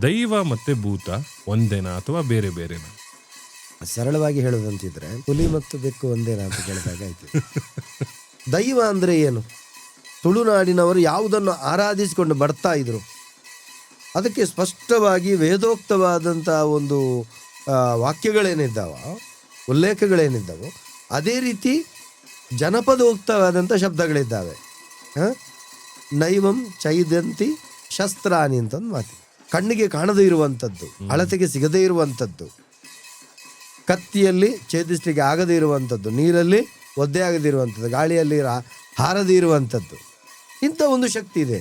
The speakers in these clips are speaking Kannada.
ದೈವ ಮತ್ತೆ ಭೂತ ಒಂದೇನಾ ಅಥವಾ ಬೇರೆ ಬೇರೆನಾ? ಸರಳವಾಗಿ ಹೇಳೋದಂತಿದ್ರೆ ಹುಲಿ ಮತ್ತು ಬೆಕ್ಕು ಒಂದೇನಾ ಅಂತ ಕೇಳಿದಾಗ ಆಯ್ತು. ದೈವ ಅಂದರೆ ಏನು? ತುಳುನಾಡಿನವರು ಯಾವುದನ್ನು ಆರಾಧಿಸಿಕೊಂಡು ಬರ್ತಾ ಇದ್ರು ಅದಕ್ಕೆ ಸ್ಪಷ್ಟವಾಗಿ ವೇದೋಕ್ತವಾದಂಥ ಒಂದು ವಾಕ್ಯಗಳೇನಿದ್ದಾವ, ಉಲ್ಲೇಖಗಳೇನಿದ್ದಾವೋ ಅದೇ ರೀತಿ ಜನಪದೋಕ್ತವಾದಂಥ ಶಬ್ದಗಳಿದ್ದಾವೆ. ನೈವಂ ಚೈದಂತಿ ಶಸ್ತ್ರಾನಿ ಅಂತ ಒಂದು ಮಾತು. ಕಣ್ಣಿಗೆ ಕಾಣದೇ ಇರುವಂಥದ್ದು, ಅಳತೆಗೆ ಸಿಗದೇ ಇರುವಂಥದ್ದು, ಕತ್ತಿಯಲ್ಲಿ ಛೇದಿಸಲಿಕ್ಕೆ ಆಗದೇ ಇರುವಂಥದ್ದು, ನೀರಲ್ಲಿ ಒದ್ದೆ ಆಗದೇ ಇರುವಂಥದ್ದು, ಗಾಳಿಯಲ್ಲಿ ಹಾರದೇ ಇರುವಂಥದ್ದು, ಇಂಥ ಒಂದು ಶಕ್ತಿ ಇದೆ.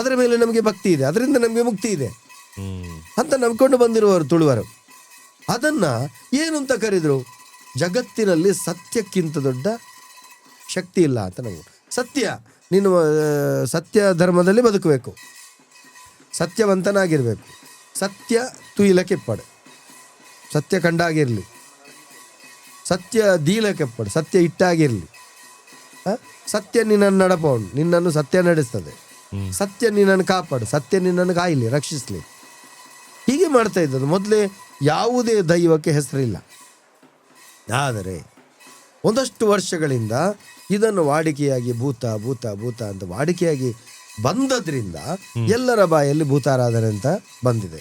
ಅದರ ಮೇಲೆ ನಮಗೆ ಭಕ್ತಿ ಇದೆ, ಅದರಿಂದ ನಮಗೆ ಮುಕ್ತಿ ಇದೆ ಅಂತ ನಂಬ್ಕೊಂಡು ಬಂದಿರುವವರು ತುಳುವರು. ಅದನ್ನು ಏನು ಅಂತ ಕರೆದ್ರು? ಜಗತ್ತಿನಲ್ಲಿ ಸತ್ಯಕ್ಕಿಂತ ದೊಡ್ಡ ಶಕ್ತಿ ಇಲ್ಲ ಅಂತ ನಾವು. ಸತ್ಯ, ನೀನು ಸತ್ಯ ಧರ್ಮದಲ್ಲಿ ಬದುಕಬೇಕು, ಸತ್ಯವಂತನಾಗಿರಬೇಕು, ಸತ್ಯ ತುಯಿಲಕ್ಕೆಪ್ಪಡು, ಸತ್ಯ ಕಂಡಾಗಿರಲಿ, ಸತ್ಯ ದೀಲಕ್ಕೆಪ್ಪಡು, ಸತ್ಯ ಇಟ್ಟಾಗಿರಲಿ, ಸತ್ಯ ನಿನ್ನನ್ನು ನಡಪೋಣ, ನಿನ್ನನ್ನು ಸತ್ಯ ನಡೆಸ್ತದೆ, ಸತ್ಯ ನಿನ್ನನ್ನು ಕಾಪಾಡು, ಸತ್ಯ ನಿನ್ನನ್ನು ಕಾಯಲಿ, ರಕ್ಷಿಸಲಿ. ಹೀಗೆ ಮಾಡ್ತಾ ಇದ್ದದ್ದು. ಮೊದಲೇ ಯಾವುದೇ ದೈವಕ್ಕೆ ಹೆಸರಿಲ್ಲ. ಆದರೆ ಒಂದಷ್ಟು ವರ್ಷಗಳಿಂದ ಇದನ್ನು ವಾಡಿಕೆಯಾಗಿ ಭೂತ ಭೂತ ಭೂತ ಅಂತ ವಾಡಿಕೆಯಾಗಿ ಬಂದದ್ರಿಂದ ಎಲ್ಲರ ಬಾಯಲ್ಲಿ ಭೂತಾರಾಧನೆ ಅಂತ ಬಂದಿದೆ.